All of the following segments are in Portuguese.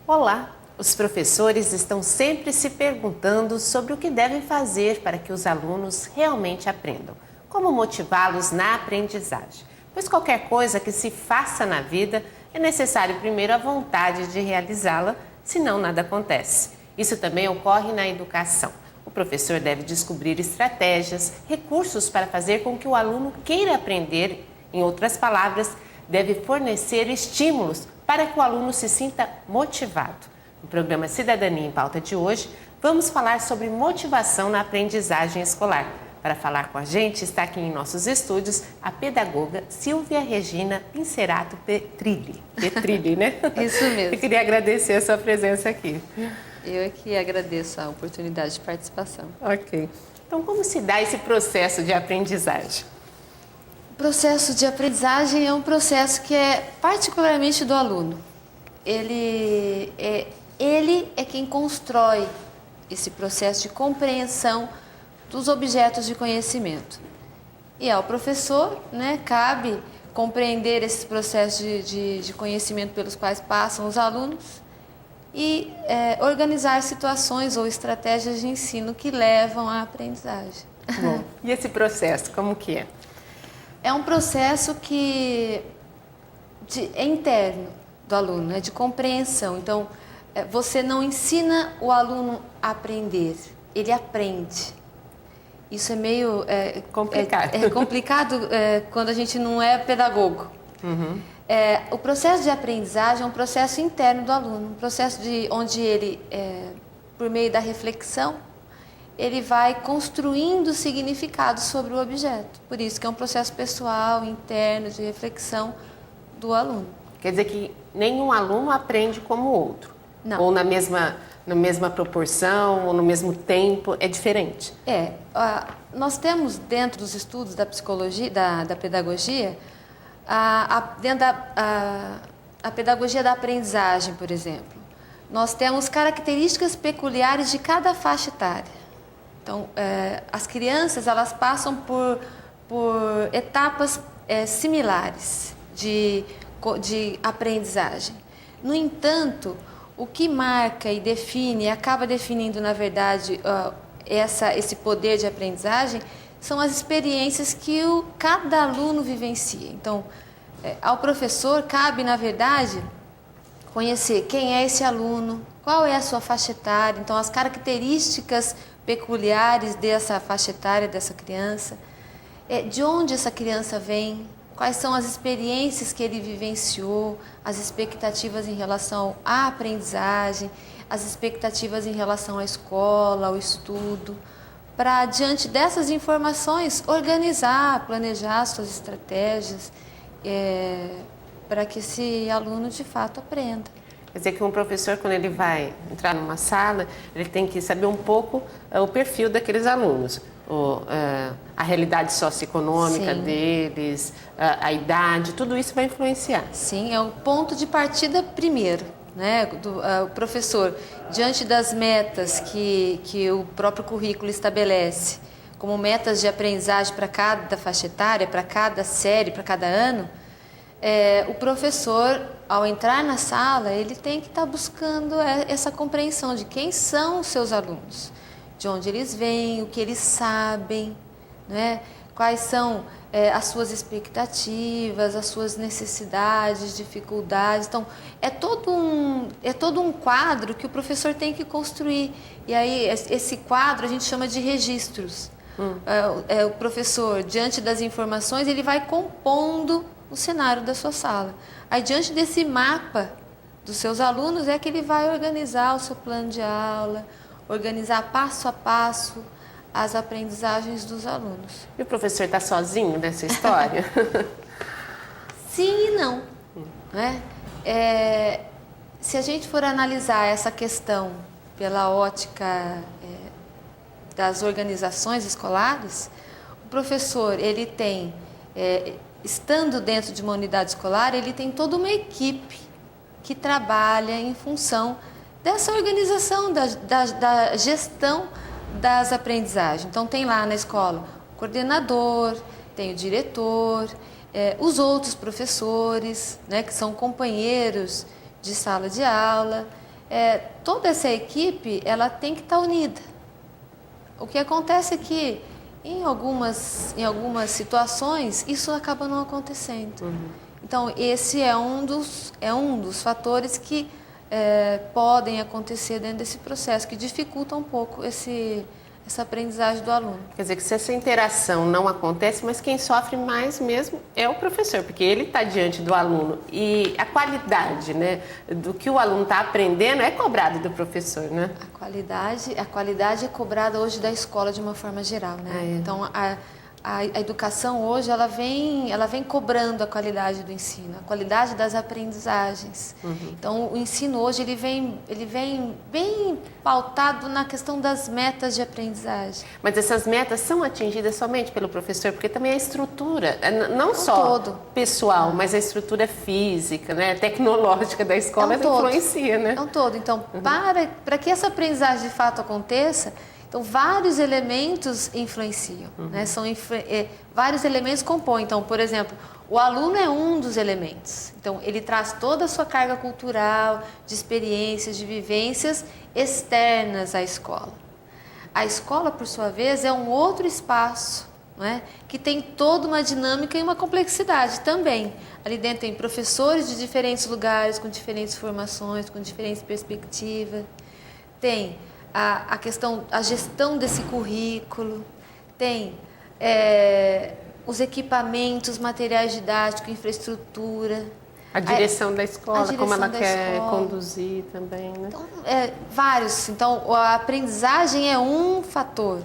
Olá! Os professores estão sempre se perguntando sobre o que devem fazer para que os alunos realmente aprendam. Como motivá-los na aprendizagem? Pois qualquer coisa que se faça na vida é necessário primeiro a vontade de realizá-la, senão nada acontece. Isso também ocorre na educação. O professor deve descobrir estratégias, recursos para fazer com que o aluno queira aprender. Em outras palavras, deve fornecer estímulos para que o aluno se sinta motivado. No programa Cidadania em Pauta de hoje, vamos falar sobre motivação na aprendizagem escolar. Para falar com a gente, está aqui em nossos estúdios a pedagoga Silvia Regina Pincerato Petrilli. Petrilli, né? Isso mesmo. Eu queria agradecer a sua presença aqui. Eu é que agradeço a oportunidade de participação. Ok. Então, como se dá esse processo de aprendizagem? O processo de aprendizagem é um processo que é particularmente do aluno. Ele é quem constrói esse processo de compreensão dos objetos de conhecimento. E ao professor, cabe compreender esses processos de conhecimento pelos quais passam os alunos e organizar situações ou estratégias de ensino que levam à aprendizagem. Bom, e esse processo, como que é? É um processo é interno do aluno, de compreensão. Então, você não ensina o aluno a aprender, ele aprende. Isso é meio complicado. É complicado quando a gente não é pedagogo. Uhum. O processo de aprendizagem é um processo interno do aluno, um processo onde ele, por meio da reflexão, ele vai construindo significados sobre o objeto. Por isso que é um processo pessoal, interno, de reflexão do aluno. Quer dizer que nenhum aluno aprende como o outro? Não. Ou na mesma proporção, ou no mesmo tempo, é diferente? Nós temos dentro dos estudos da psicologia, da pedagogia, dentro a pedagogia da aprendizagem, por exemplo. Nós temos características peculiares de cada faixa etária. Então, as crianças, elas passam por etapas similares de aprendizagem. No entanto, o que marca e define, acaba definindo, na verdade, esse poder de aprendizagem, são as experiências que cada aluno vivencia. Então, ao professor cabe, na verdade, conhecer quem é esse aluno, qual é a sua faixa etária, então as características peculiares dessa faixa etária, dessa criança, de onde essa criança vem, quais são as experiências que ele vivenciou, as expectativas em relação à aprendizagem, as expectativas em relação à escola, ao estudo, para, diante dessas informações, organizar, planejar suas estratégias para que esse aluno, de fato, aprenda. Quer dizer que um professor, quando ele vai entrar numa sala, ele tem que saber um pouco o perfil daqueles alunos. A realidade socioeconômica Sim. deles, a idade, tudo isso vai influenciar. Sim, é o ponto de partida primeiro, o professor, diante das metas que o próprio currículo estabelece, como metas de aprendizagem para cada faixa etária, para cada série, para cada ano, o professor, ao entrar na sala, ele tem que estar buscando essa compreensão de quem são os seus alunos, de onde eles vêm, o que eles sabem, quais são as suas expectativas, as suas necessidades, dificuldades. Então, é todo um quadro que o professor tem que construir. E aí, esse quadro a gente chama de registros. O professor, diante das informações, ele vai compondo o cenário da sua sala. Aí, diante desse mapa dos seus alunos, é que ele vai organizar o seu plano de aula, organizar passo a passo as aprendizagens dos alunos. E o professor está sozinho nessa história? Sim e não. Se a gente for analisar essa questão pela ótica das organizações escolares, o professor, ele tem, estando dentro de uma unidade escolar, ele tem toda uma equipe que trabalha em função dessa organização, da gestão das aprendizagens. Então, tem lá na escola o coordenador, tem o diretor, os outros professores, que são companheiros de sala de aula, toda essa equipe ela tem que estar unida. O que acontece é que em algumas situações isso acaba não acontecendo. Então esse é um dos fatores que podem acontecer dentro desse processo, que dificulta um pouco essa aprendizagem do aluno. Quer dizer que se essa interação não acontece, mas quem sofre mais mesmo é o professor, porque ele está diante do aluno e a qualidade, né, do que o aluno está aprendendo é cobrado do professor, né? A qualidade é cobrada hoje da escola de uma forma geral, né? Então a educação hoje ela vem cobrando a qualidade do ensino, a qualidade das aprendizagens. Então o ensino hoje ele vem bem pautado na questão das metas de aprendizagem. Mas essas metas são atingidas somente pelo professor, porque também a estrutura, não só pessoal, mas a estrutura física, né, tecnológica da escola influencia, né? É um todo. Então, para que essa aprendizagem de fato aconteça, então, vários elementos influenciam, né? Vários elementos compõem. Então, por exemplo, o aluno é um dos elementos. Então, ele traz toda a sua carga cultural, de experiências, de vivências externas à escola. A escola, por sua vez, é um outro espaço, né? Que tem toda uma dinâmica e uma complexidade também. Ali dentro tem professores de diferentes lugares, com diferentes formações, com diferentes perspectivas. Tem a gestão desse currículo, tem os equipamentos, materiais didáticos, infraestrutura. A direção da escola, como ela quer conduzir também, né? Então, vários. Então, a aprendizagem é um fator,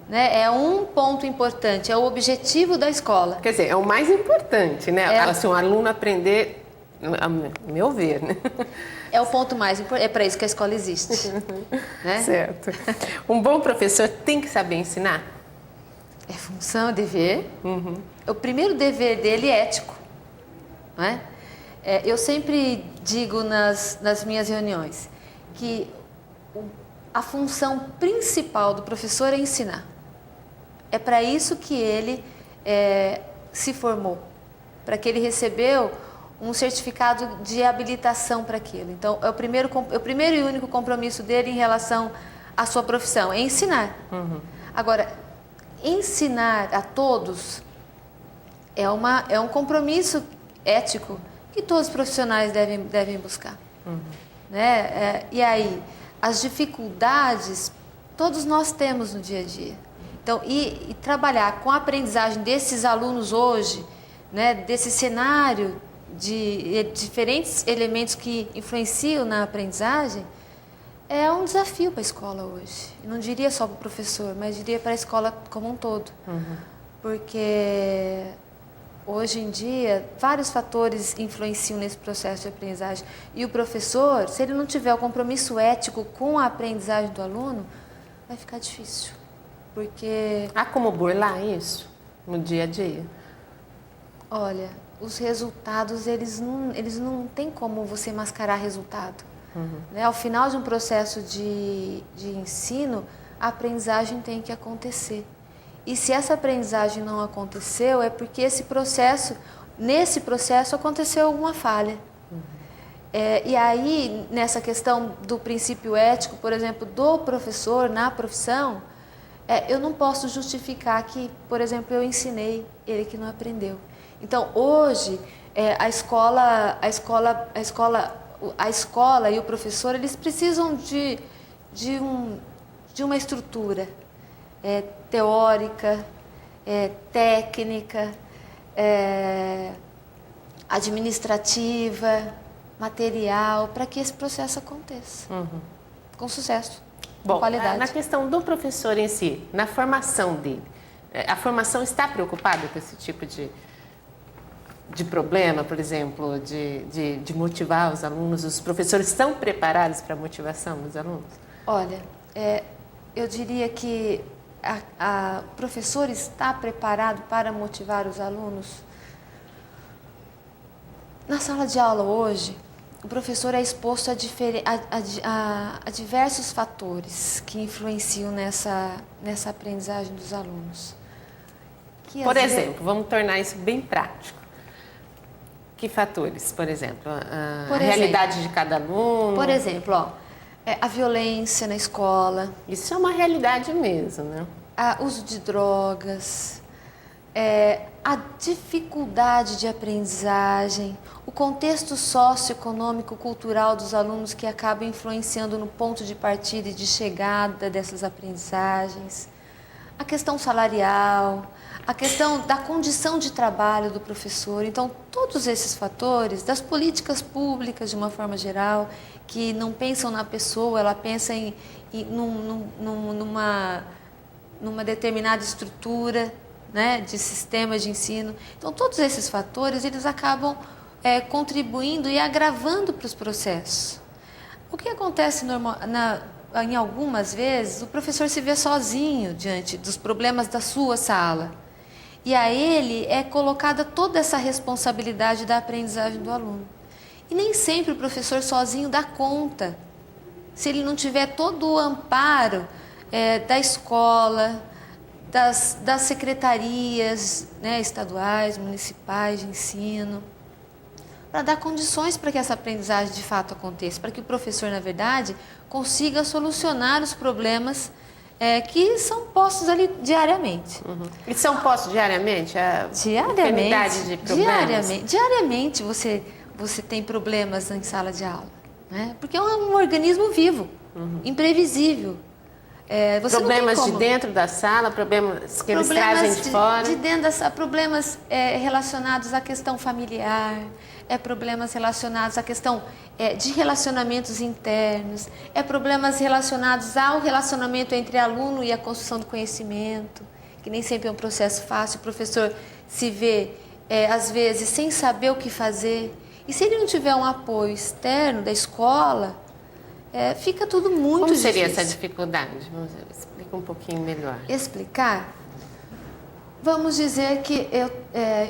né? É um ponto importante, é o objetivo da escola. Quer dizer, é o mais importante, né? Assim, um aluno aprender, a meu ver, né? É o ponto mais importante, é para isso que a escola existe. Né? Certo. Um bom professor tem que saber ensinar? É função, é dever. O primeiro dever dele é ético. Não é? Eu sempre digo nas minhas reuniões que a função principal do professor é ensinar. É para isso que ele se formou, para que ele recebeu um certificado de habilitação para aquilo. Então, é o primeiro e único compromisso dele em relação à sua profissão, é ensinar. Agora, ensinar a todos é um compromisso ético que todos os profissionais devem buscar. Né? E aí, as dificuldades todos nós temos no dia a dia. Então, e trabalhar com a aprendizagem desses alunos hoje, né, desse cenário de diferentes elementos que influenciam na aprendizagem, é um desafio para a escola hoje. Eu não diria só para o professor, mas diria para a escola como um todo. Porque hoje em dia, vários fatores influenciam nesse processo de aprendizagem. E o professor, se ele não tiver o compromisso ético com a aprendizagem do aluno, vai ficar difícil. Porque... Há como burlar isso no dia a dia? Olha, os resultados, eles não tem como você mascarar resultado. Né? Ao final de um processo de ensino, a aprendizagem tem que acontecer. E se essa aprendizagem não aconteceu, é porque nesse processo aconteceu alguma falha. E aí, nessa questão do princípio ético, por exemplo, do professor na profissão, eu não posso justificar que, por exemplo, eu ensinei ele que não aprendeu. Então, hoje, a escola e o professor, eles precisam de uma estrutura teórica, técnica, administrativa, material, para que esse processo aconteça com sucesso, com qualidade. Na questão do professor em si, na formação dele, a formação está preocupada com esse tipo de problema, por exemplo, de motivar os alunos? Os professores estão preparados para a motivação dos alunos? Olha, eu diria que o professor está preparado para motivar os alunos? Na sala de aula hoje, o professor é exposto a diversos fatores que influenciam nessa aprendizagem dos alunos. Por exemplo, vamos tornar isso bem prático. Que fatores, por exemplo? A Por realidade de cada aluno? Por exemplo, ó, a violência na escola, Isso é uma realidade mesmo, né? o uso de drogas, a dificuldade de aprendizagem, o contexto socioeconômico, cultural dos alunos que acaba influenciando no ponto de partida e de chegada dessas aprendizagens, a questão salarial, a questão da condição de trabalho do professor. Então, todos esses fatores, das políticas públicas de uma forma geral, que não pensam na pessoa, ela pensa numa determinada estrutura, né, de sistema de ensino. Então, todos esses fatores, eles acabam contribuindo e agravando para os processos. O que acontece em algumas vezes, o professor se vê sozinho diante dos problemas da sua sala. E a ele é colocada toda essa responsabilidade da aprendizagem do aluno. E nem sempre o professor sozinho dá conta. Se ele não tiver todo o amparo da escola, das secretarias, né, estaduais, municipais de ensino, para dar condições para que essa aprendizagem de fato aconteça, para que o professor, na verdade, consiga solucionar os problemas que são postos ali diariamente. Uhum. E são postos diariamente? Diariamente. De problemas? Diariamente você tem problemas em sala de aula, né? Porque é um organismo vivo, imprevisível. Problemas de dentro da sala, problemas que eles trazem de fora? De dentro da sala, problemas relacionados à questão familiar, problemas relacionados à questão de relacionamentos internos, problemas relacionados ao relacionamento entre aluno e a construção do conhecimento, que nem sempre é um processo fácil. O professor se vê, às vezes, sem saber o que fazer. E se ele não tiver um apoio externo da escola, fica tudo muito difícil. Como seria essa dificuldade? Vamos ver, explica um pouquinho melhor. Explicar? Vamos dizer que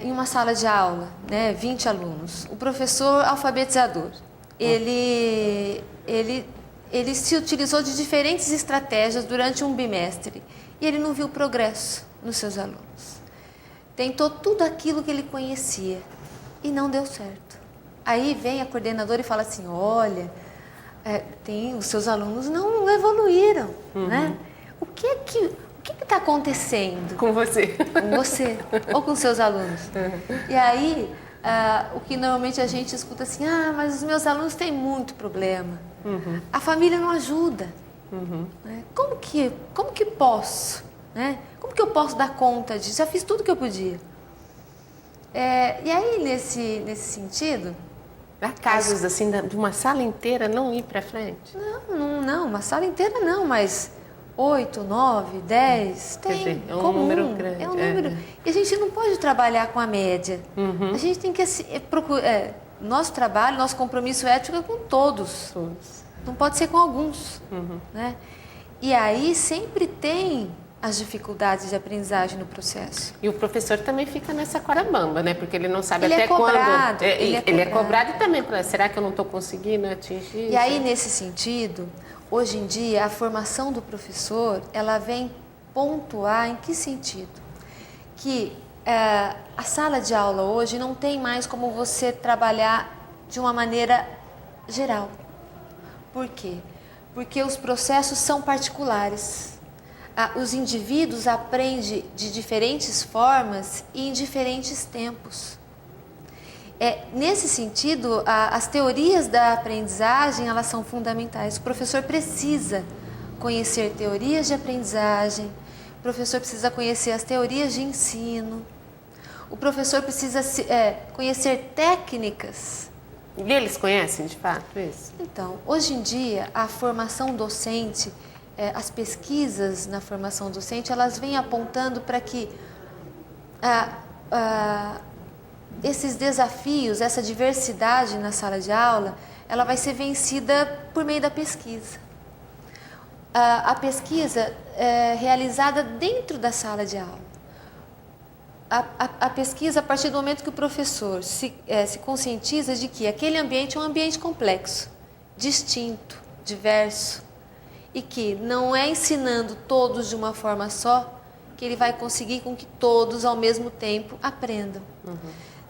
em uma sala de aula, né, 20 alunos, o professor alfabetizador, ele se utilizou de diferentes estratégias durante um bimestre e ele não viu progresso nos seus alunos. Tentou tudo aquilo que ele conhecia e não deu certo. Aí vem a coordenadora e fala assim, olha, os seus alunos não evoluíram, né? O que está acontecendo? Com você. Com você ou com seus alunos. E aí, o que normalmente a gente escuta assim, mas os meus alunos têm muito problema. A família não ajuda. Né? Como que posso? Né? Como que eu posso dar conta disso? Já fiz tudo que eu podia. E aí, nesse sentido... Há casos assim, de uma sala inteira não ir para frente? Não, uma sala inteira não, mas 8, 9, 10, tem. Quer dizer, é um comum, número grande. É um número. E a gente não pode trabalhar com a média. A gente tem que procurar. Nosso trabalho, nosso compromisso ético é com todos. Não pode ser com alguns. Né? E aí sempre tem as dificuldades de aprendizagem no processo. E o professor também fica nessa corabamba, né? Porque ele não sabe Ele até é cobrado, quando... Ele é cobrado também. Será que eu não estou conseguindo atingir? E aí, nesse sentido, hoje em dia, a formação do professor, ela vem pontuar em que sentido? Que a sala de aula hoje não tem mais como você trabalhar de uma maneira geral. Por quê? Porque os processos são particulares. Os indivíduos aprendem de diferentes formas e em diferentes tempos. Nesse sentido, as teorias da aprendizagem, elas são fundamentais. O professor precisa conhecer teorias de aprendizagem, o professor precisa conhecer as teorias de ensino, o professor precisa conhecer técnicas. E eles conhecem, de fato, isso? Então, hoje em dia, a formação docente, as pesquisas na formação docente, elas vêm apontando para que esses desafios, essa diversidade na sala de aula, ela vai ser vencida por meio da pesquisa. A pesquisa é realizada dentro da sala de aula. A pesquisa, a partir do momento que o professor se conscientiza de que aquele ambiente é um ambiente complexo, distinto, diverso, e que não é ensinando todos de uma forma só que ele vai conseguir com que todos ao mesmo tempo aprendam.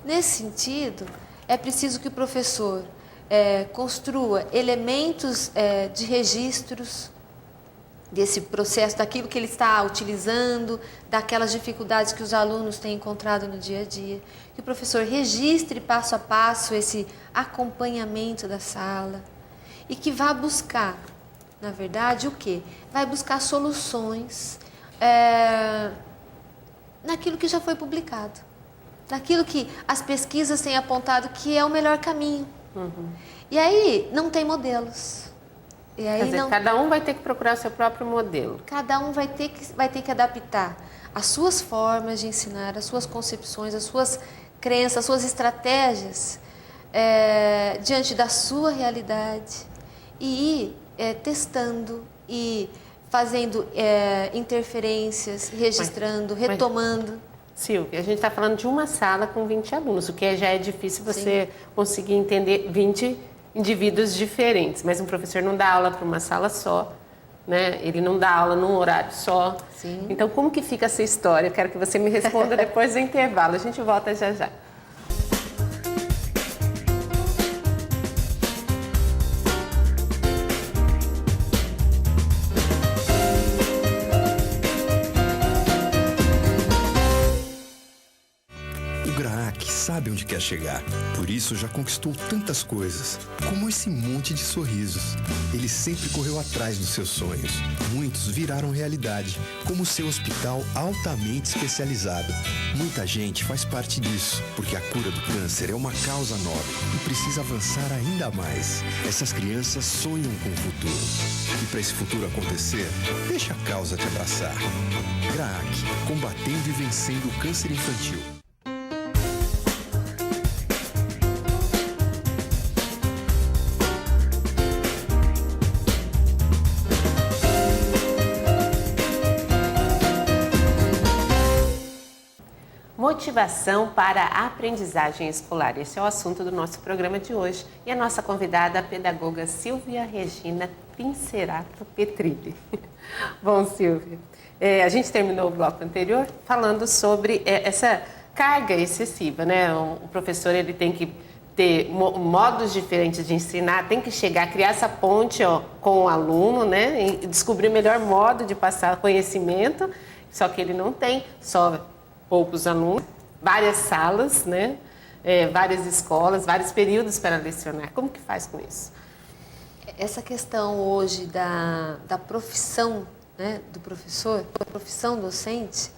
Nesse sentido, é preciso que o professor construa elementos de registros desse processo, daquilo que ele está utilizando, daquelas dificuldades que os alunos têm encontrado no dia a dia. Que o professor registre passo a passo esse acompanhamento da sala e que vá buscar, na verdade, o quê? Vai buscar soluções naquilo que já foi publicado, naquilo que as pesquisas têm apontado que é o melhor caminho. E aí não tem modelos. E aí Quer dizer, cada um vai ter que procurar o seu próprio modelo. Cada um vai ter que adaptar as suas formas de ensinar, as suas concepções, as suas crenças, as suas estratégias diante da sua realidade e ir testando e fazendo interferências, registrando, retomando. Silvia, a gente está falando de uma sala com 20 alunos, o que já é difícil você conseguir entender 20 indivíduos diferentes, mas um professor não dá aula para uma sala só, né? Ele não dá aula num horário só. Sim. Então, como que fica essa história? Eu quero que você me responda depois do intervalo. A gente volta já já. Sabe onde quer chegar. Por isso já conquistou tantas coisas, como esse monte de sorrisos. Ele sempre correu atrás dos seus sonhos. Muitos viraram realidade, como o seu hospital altamente especializado. Muita gente faz parte disso, porque a cura do câncer é uma causa nobre e precisa avançar ainda mais. Essas crianças sonham com o futuro. E para esse futuro acontecer, deixa a causa te abraçar. GRAAC, combatendo e vencendo o câncer infantil. Motivação para a aprendizagem escolar. Esse é o assunto do nosso programa de hoje. E a nossa convidada, a pedagoga Silvia Regina Pincerato Petrilli. Bom, Silvia, a gente terminou o bloco anterior falando sobre essa carga excessiva, né? O professor ele tem que ter modos diferentes de ensinar, tem que chegar, criar essa ponte com o aluno, né? E descobrir o melhor modo de passar conhecimento, só que ele não tem, só poucos alunos, várias salas, né? Várias escolas, vários períodos para lecionar. Como que faz com isso? Essa questão hoje da profissão, né, do professor, da profissão docente,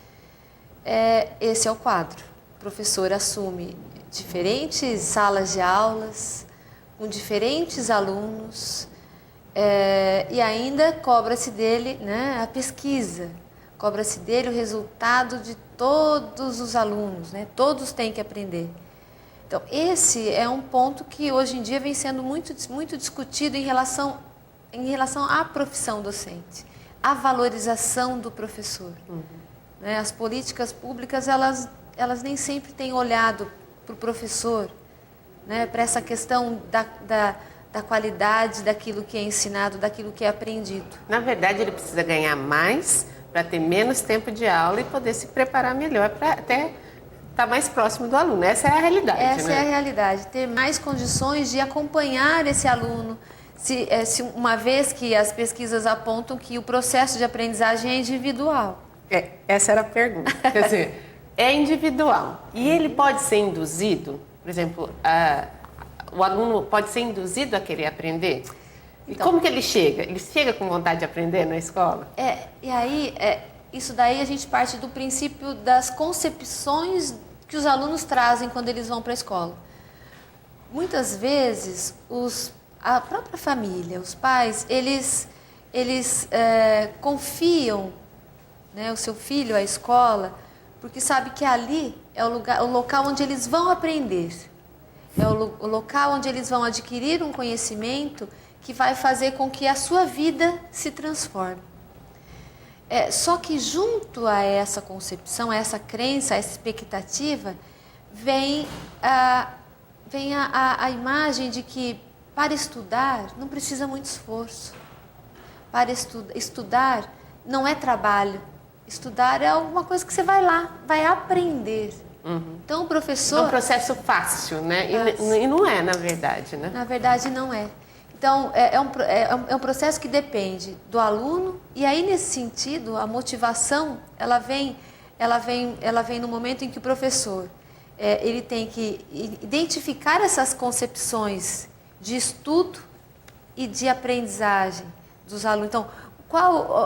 esse é o quadro. O professor assume diferentes salas de aulas, com diferentes alunos, e ainda cobra-se dele, né, a pesquisa. Cobra-se dele o resultado de todos os alunos, né? Todos têm que aprender. Então, esse é um ponto que hoje em dia vem sendo muito, muito discutido em relação à profissão docente, à valorização do professor. Né? As políticas públicas, elas nem sempre têm olhado para o professor, né? Para essa questão da qualidade daquilo que é ensinado, daquilo que é aprendido. Na verdade, ele precisa ganhar mais para ter menos tempo de aula e poder se preparar melhor para até estar mais próximo do aluno. Essa é a realidade, Essa né? é a realidade, ter mais condições de acompanhar esse aluno, uma vez que as pesquisas apontam que o processo de aprendizagem é individual. Essa era a pergunta. Quer dizer, é individual. E ele pode ser induzido, por exemplo, o aluno pode ser induzido a querer aprender? E como que ele chega? Ele chega com vontade de aprender na escola? E aí, isso daí a gente parte do princípio das concepções que os alunos trazem quando eles vão para a escola. Muitas vezes, a própria família, os pais, eles confiam, né, o seu filho à escola, porque sabe que ali é o local onde eles vão aprender. É o local onde eles vão adquirir um conhecimento que vai fazer com que a sua vida se transforme. Só que junto a essa concepção, a essa crença, a essa expectativa, vem a imagem de que para estudar não precisa muito esforço. Para estudar não é trabalho. Estudar é alguma coisa que você vai lá, vai aprender. Então, o professor... É um processo fácil, né? E não é, na verdade, né? Na verdade, não é. Então, é um processo que depende do aluno, e aí, nesse sentido, a motivação, ela vem no momento em que o professor ele tem que identificar essas concepções de estudo e de aprendizagem dos alunos. Então,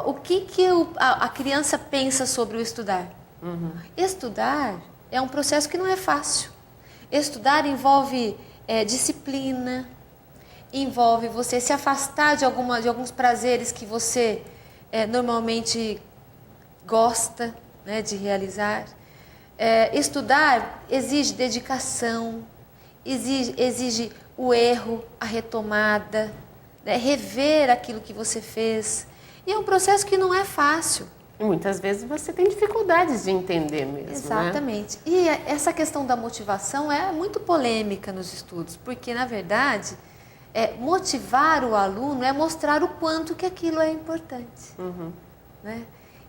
o que a criança pensa sobre o estudar? Estudar é um processo que não é fácil. Estudar envolve disciplina, envolve você se afastar de alguns prazeres que você normalmente gosta, né, de realizar. Estudar exige dedicação, exige o erro, a retomada, né, rever aquilo que você fez. E é um processo que não é fácil. E muitas vezes você tem dificuldades de entender mesmo, Exatamente. Né? E essa questão da motivação é muito polêmica nos estudos, porque, na verdade, motivar o aluno é mostrar o quanto que aquilo é importante. Né?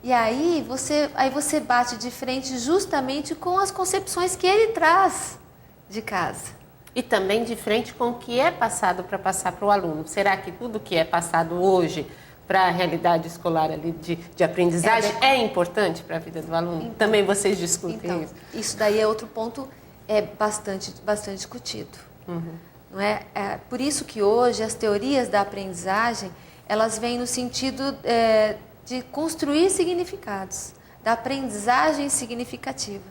E aí você bate de frente justamente com as concepções que ele traz de casa. E também de frente com o que é passado para passar para o aluno. Será que tudo que é passado hoje para a realidade escolar ali de aprendizagem é importante para a vida do aluno? Então, também vocês discutem isso? Isso daí é outro ponto bastante discutido. Não é? Por isso que hoje as teorias da aprendizagem, elas vêm no sentido de construir significados, da aprendizagem significativa.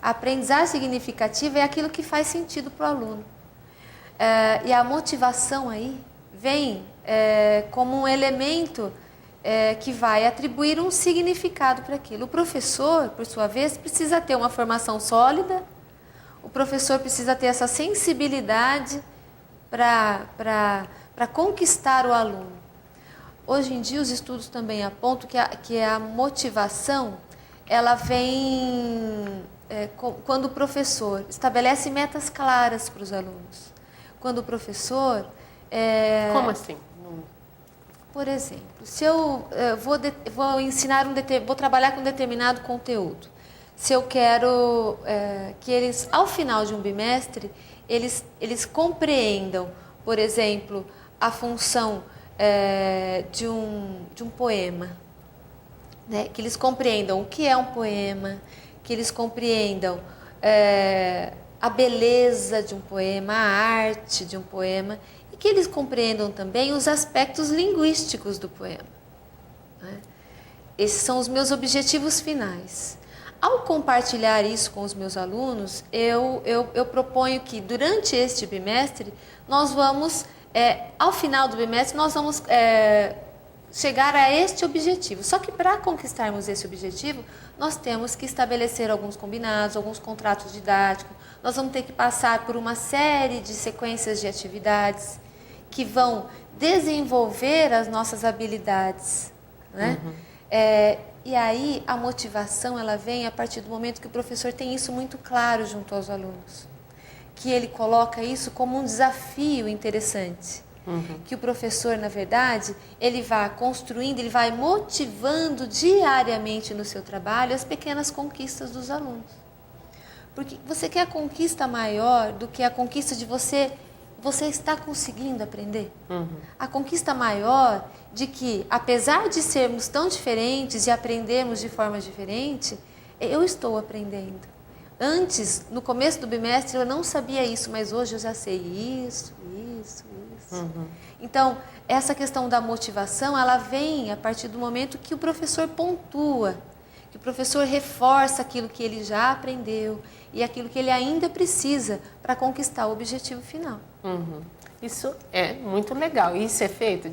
A aprendizagem significativa é aquilo que faz sentido para o aluno. E a motivação aí vem como um elemento que vai atribuir um significado para aquilo. O professor, por sua vez, precisa ter uma formação sólida, o professor precisa ter essa sensibilidade para conquistar o aluno. Hoje em dia, os estudos também apontam que a motivação ela vem quando o professor estabelece metas claras para os alunos. Quando o professor... Como assim? Por exemplo, se eu vou trabalhar com um determinado conteúdo, se eu quero que eles, ao final de um bimestre, eles compreendam, por exemplo, a função de um poema, né? Que eles compreendam o que é um poema, que eles compreendam a beleza de um poema, a arte de um poema, e que eles compreendam também os aspectos linguísticos do poema. Né? Esses são os meus objetivos finais. Ao compartilhar isso com os meus alunos, eu proponho que durante este bimestre, nós vamos, ao final do bimestre, nós vamos chegar a este objetivo. Só que para conquistarmos esse objetivo, nós temos que estabelecer alguns combinados, alguns contratos didáticos, nós vamos ter que passar por uma série de sequências de atividades que vão desenvolver as nossas habilidades, né? E aí a motivação ela vem a partir do momento que o professor tem isso muito claro junto aos alunos, que ele coloca isso como um desafio interessante, que o professor, na verdade, ele vai construindo, ele vai motivando diariamente no seu trabalho as pequenas conquistas dos alunos. Porque você quer a conquista maior do que a conquista de você está conseguindo aprender. A conquista maior de que, apesar de sermos tão diferentes e aprendermos de forma diferente, eu estou aprendendo. Antes, no começo do bimestre, eu não sabia isso, mas hoje eu já sei isso. Então, essa questão da motivação, ela vem a partir do momento que o professor pontua, que o professor reforça aquilo que ele já aprendeu e aquilo que ele ainda precisa para conquistar o objetivo final. Isso é muito legal. Isso é feito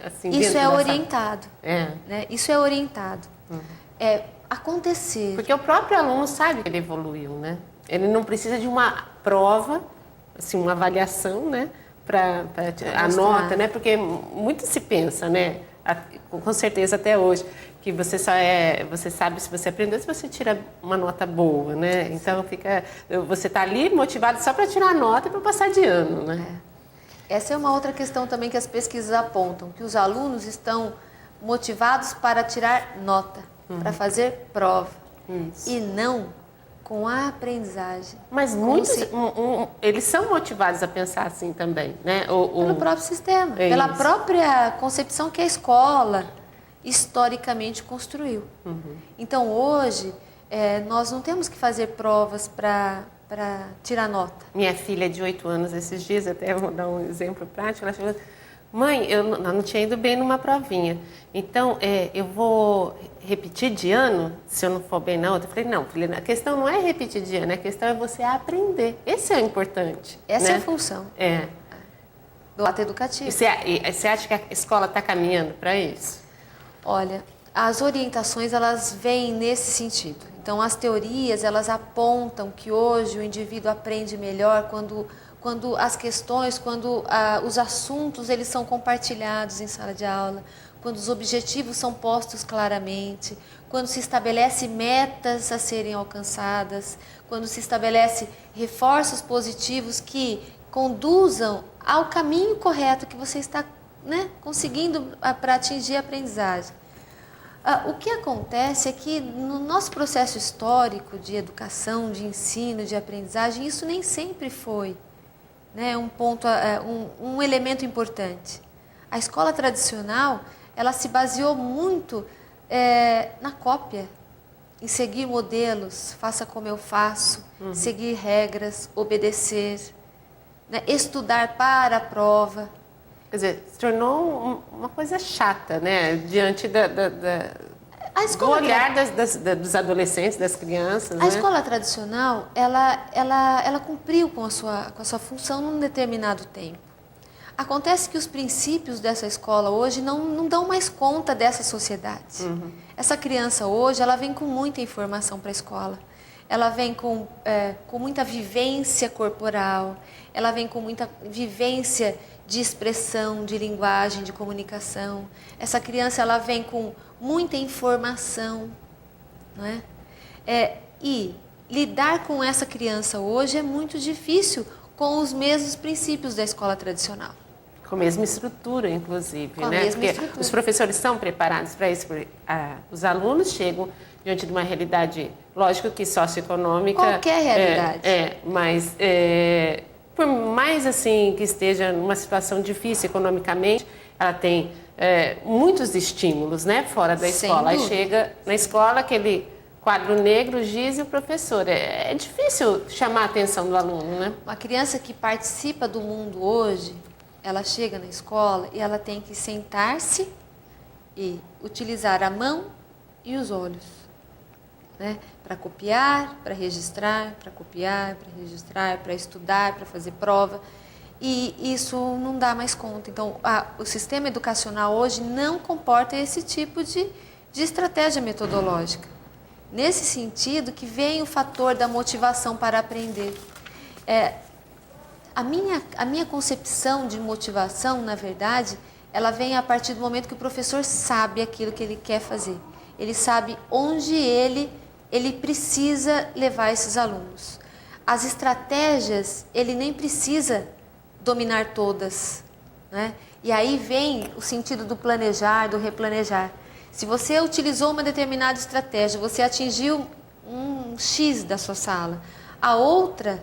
assim, isso é orientado. Né? Isso é orientado. Acontecer. Porque o próprio aluno sabe que ele evoluiu, né? Ele não precisa de uma prova, assim, uma avaliação, né? Para a nota, né? Porque muito se pensa, né? Com certeza até hoje, que você sabe se você aprendeu, se você tira uma nota boa, né? Então você está ali motivado só para tirar a nota e para passar de ano, né? Essa é uma outra questão também que as pesquisas apontam, que os alunos estão motivados para tirar nota, para fazer prova, e não com a aprendizagem. Mas muitos, eles são motivados a pensar assim também, né? Pelo próprio sistema, É pela isso. própria concepção que a escola historicamente construiu. Então, hoje, nós não temos que fazer provas para tirar nota. Minha filha de 8 anos, esses dias, até vou dar um exemplo prático, ela chegou: mãe, eu não tinha ido bem numa provinha, então eu vou repetir de ano se eu não for bem na outra. Eu falei: não, filha, a questão não é repetir de ano, a questão é você aprender. Esse é o importante. Essa né? é a função É. do ato educativo. E você acha que a escola está caminhando para isso? Olha, as orientações, elas vêm nesse sentido. Então, as teorias, elas apontam que hoje o indivíduo aprende melhor quando as questões, quando os assuntos, eles são compartilhados em sala de aula, quando os objetivos são postos claramente, quando se estabelece metas a serem alcançadas, quando se estabelece reforços positivos que conduzam ao caminho correto que você está, né, conseguindo para atingir a aprendizagem. O que acontece é que no nosso processo histórico de educação, de ensino, de aprendizagem, isso nem sempre foi, né, um elemento importante. A escola tradicional, ela se baseou muito na cópia, em seguir modelos, faça como eu faço, seguir regras, obedecer, né, estudar para a prova. Quer dizer, se tornou uma coisa chata, né? Diante do olhar dos adolescentes, das crianças. A escola tradicional, ela cumpriu com a sua função num determinado tempo. Acontece que os princípios dessa escola hoje não dão mais conta dessa sociedade. Essa criança hoje, ela vem com muita informação para a escola. Ela vem com muita vivência corporal, ela vem com muita vivência de expressão, de linguagem, de comunicação. Essa criança, ela vem com muita informação, não é? E lidar com essa criança hoje é muito difícil com os mesmos princípios da escola tradicional. Com a mesma estrutura, inclusive, Com a né? mesma Porque estrutura. os professores estão preparados para isso. Os alunos chegam diante de uma realidade, lógico que socioeconômica. Qualquer realidade. Mas por mais assim que esteja numa situação difícil economicamente, ela tem muitos estímulos, né, fora da Sem escola. Aí dúvida. chega na escola aquele quadro negro, giz e o professor. É difícil chamar a atenção do aluno, né? Uma criança que participa do mundo hoje, ela chega na escola e ela tem que sentar-se e utilizar a mão e os olhos, né? Para copiar, para registrar, para copiar, para registrar, para estudar, para fazer prova. E isso não dá mais conta. Então, o sistema educacional hoje não comporta esse tipo de estratégia metodológica. Nesse sentido que vem o fator da motivação para aprender. A minha concepção de motivação, na verdade, ela vem a partir do momento que o professor sabe aquilo que ele quer fazer. Ele sabe onde ele precisa levar esses alunos. As estratégias, ele nem precisa dominar todas, né? E aí vem o sentido do planejar, do replanejar. Se você utilizou uma determinada estratégia, você atingiu um X da sua sala, a outra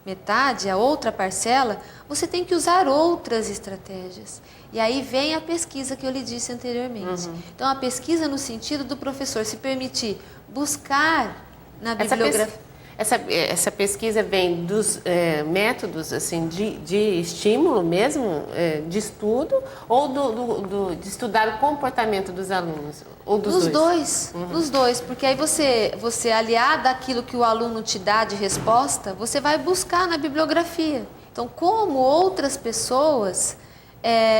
metade, a outra parcela, você tem que usar outras estratégias. E aí vem a pesquisa que eu lhe disse anteriormente. Então, a pesquisa no sentido do professor se permitir buscar na bibliografia. Essa pesquisa vem dos métodos assim, de estímulo mesmo, de estudo, ou de estudar o comportamento dos alunos? Ou dos dois? Dos dois, porque aí você aliado àquilo que o aluno te dá de resposta, você vai buscar na bibliografia. Então, como outras pessoas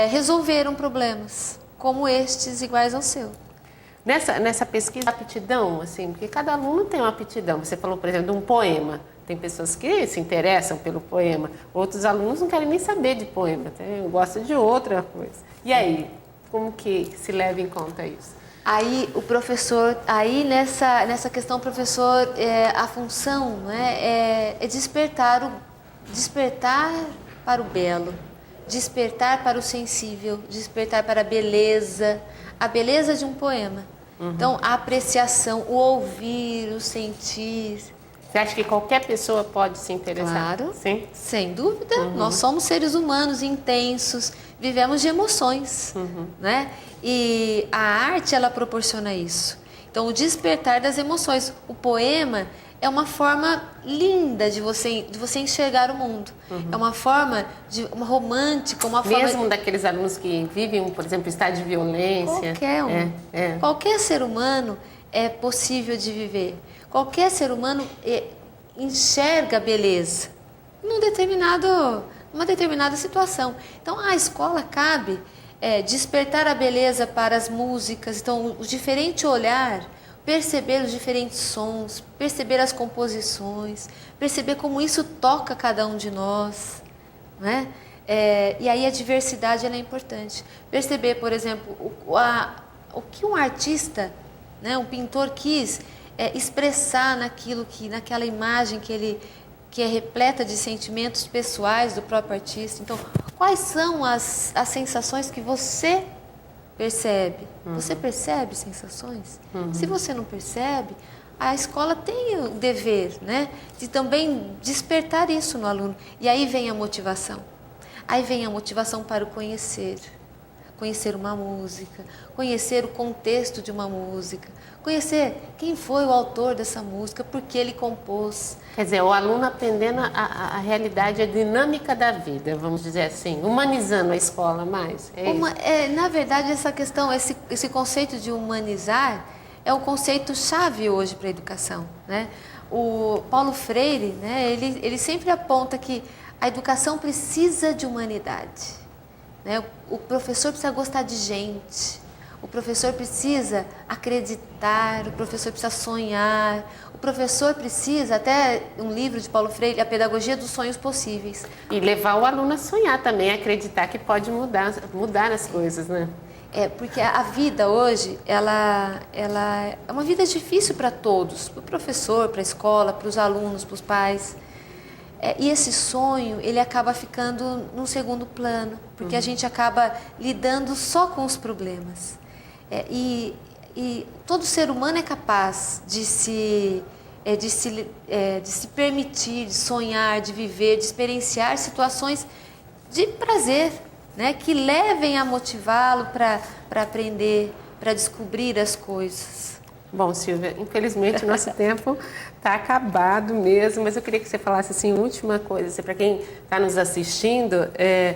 resolveram problemas, como estes iguais ao seu. Nessa pesquisa, aptidão, assim, porque cada aluno tem uma aptidão. Você falou, por exemplo, de um poema. Tem pessoas que se interessam pelo poema. Outros alunos não querem nem saber de poema, gostam de outra coisa. E aí, como que se leva em conta isso? Aí o professor, nessa questão, professor, a função, né, é despertar para o belo, despertar para o sensível, despertar para a beleza de um poema. Então, a apreciação, o ouvir, o sentir. Você acha que qualquer pessoa pode se interessar? Claro, Sim. sem dúvida. Nós somos seres humanos intensos, vivemos de emoções, né? E a arte, ela proporciona isso. Então, o despertar das emoções. O poema é uma forma linda de você enxergar o mundo. É uma forma uma romântica, uma forma... Mesmo daqueles alunos que vivem, por exemplo, em estado de violência. Qualquer um. Qualquer ser humano é possível de viver. Qualquer ser humano enxerga a beleza numa determinada situação. Então, a escola cabe despertar a beleza para as músicas. Então, o diferente olhar, perceber os diferentes sons, perceber as composições, perceber como isso toca cada um de nós, né? E aí a diversidade ela é importante. Perceber, por exemplo, o que um artista, né, um pintor quis expressar naquela imagem que é repleta de sentimentos pessoais do próprio artista. Então, quais são as sensações que você percebe? Você percebe sensações? Se você não percebe, a escola tem o dever, né, de também despertar isso no aluno. E aí vem a motivação. Aí vem a motivação para o conhecer uma música, conhecer o contexto de uma música, conhecer quem foi o autor dessa música, por que ele compôs. Quer dizer, o aluno aprendendo a realidade, a dinâmica da vida, vamos dizer assim, humanizando a escola mais. Na verdade, essa questão, esse conceito de humanizar é um conceito chave hoje para a educação, né? O Paulo Freire, né, ele sempre aponta que a educação precisa de humanidade. Né? O professor precisa gostar de gente, o professor precisa acreditar, o professor precisa sonhar, o professor precisa, até um livro de Paulo Freire, A Pedagogia dos Sonhos Possíveis. E levar o aluno a sonhar também, a acreditar que pode mudar as coisas, né? Porque a vida hoje, ela é uma vida difícil para todos, para o professor, para a escola, para os alunos, para os pais. E esse sonho, ele acaba ficando num segundo plano, porque a gente acaba lidando só com os problemas. E todo ser humano é capaz de se permitir, de sonhar, de viver, de experienciar situações de prazer, né, que levem a motivá-lo para aprender, para descobrir as coisas. Bom, Silvia, infelizmente o nosso tempo está acabado mesmo, mas eu queria que você falasse assim, última coisa, para quem está nos assistindo, e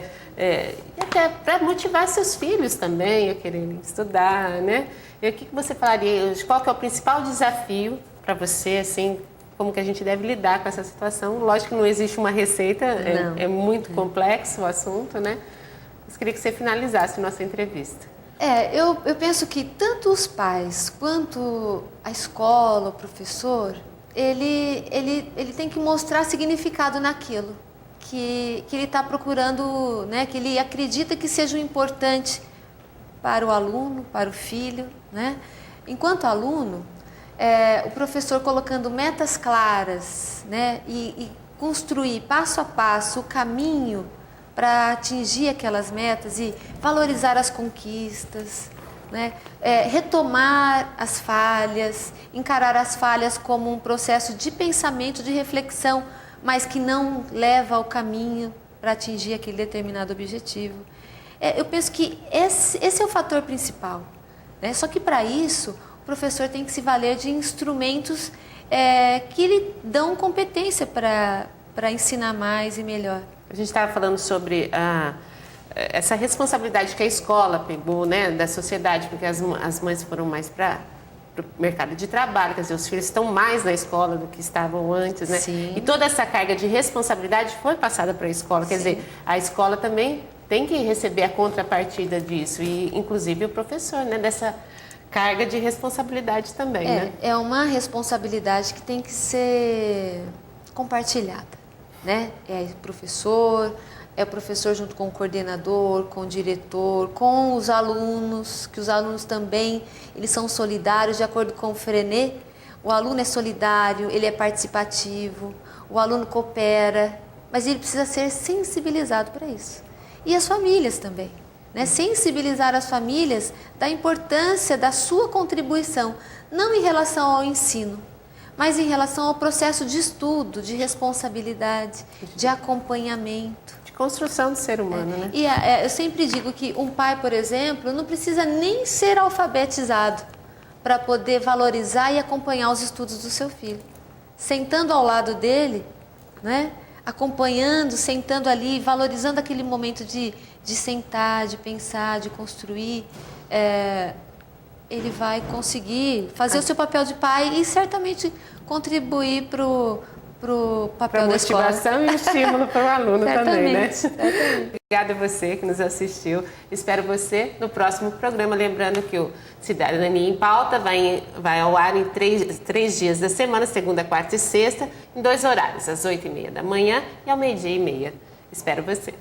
até para motivar seus filhos também a quererem estudar, né? E o que você falaria, qual que é o principal desafio para você, assim, como que a gente deve lidar com essa situação? Lógico que não existe uma receita, é muito complexo o assunto, né? Mas queria que você finalizasse nossa entrevista. Eu penso que tanto os pais quanto a escola, o professor, ele tem que mostrar significado naquilo que ele está procurando, né, que ele acredita que seja importante para o aluno, para o filho, né? Enquanto aluno, o professor colocando metas claras, né, e construir passo a passo o caminho para atingir aquelas metas e valorizar as conquistas, né? Retomar as falhas, encarar as falhas como um processo de pensamento, de reflexão, mas que não leva ao caminho para atingir aquele determinado objetivo. Eu penso que esse é o fator principal, né? Só que para isso o professor tem que se valer de instrumentos que lhe dão competência para ensinar mais e melhor. A gente estava falando sobre essa responsabilidade que a escola pegou, né, da sociedade, porque as mães foram mais para o mercado de trabalho, quer dizer, os filhos estão mais na escola do que estavam antes, né? Sim. E toda essa carga de responsabilidade foi passada para a escola, quer dizer, a escola também tem que receber a contrapartida disso, e inclusive o professor, né, dessa carga de responsabilidade também, né? É uma responsabilidade que tem que ser compartilhada, né? É o professor junto com o coordenador, com o diretor, com os alunos, que os alunos também, eles são solidários, de acordo com o Freinet, o aluno é solidário, ele é participativo, o aluno coopera, mas ele precisa ser sensibilizado para isso. E as famílias também, né? Sensibilizar as famílias da importância da sua contribuição, não em relação ao ensino, mas em relação ao processo de estudo, de responsabilidade, de acompanhamento. De construção do ser humano, né? E eu sempre digo que um pai, por exemplo, não precisa nem ser alfabetizado para poder valorizar e acompanhar os estudos do seu filho. Sentando ao lado dele, né? Acompanhando, sentando ali, valorizando aquele momento de sentar, de pensar, de construir, ele vai conseguir fazer o seu papel de pai e certamente contribuir para o papel da escola. Motivação e estímulo para o aluno também, né? Certamente. Obrigada a você que nos assistiu. Espero você no próximo programa. Lembrando que o Cidadania em Pauta vai ao ar em três dias da semana, segunda, quarta e sexta, em 2 horários, às 8h30 da manhã e ao 12h30. Espero você.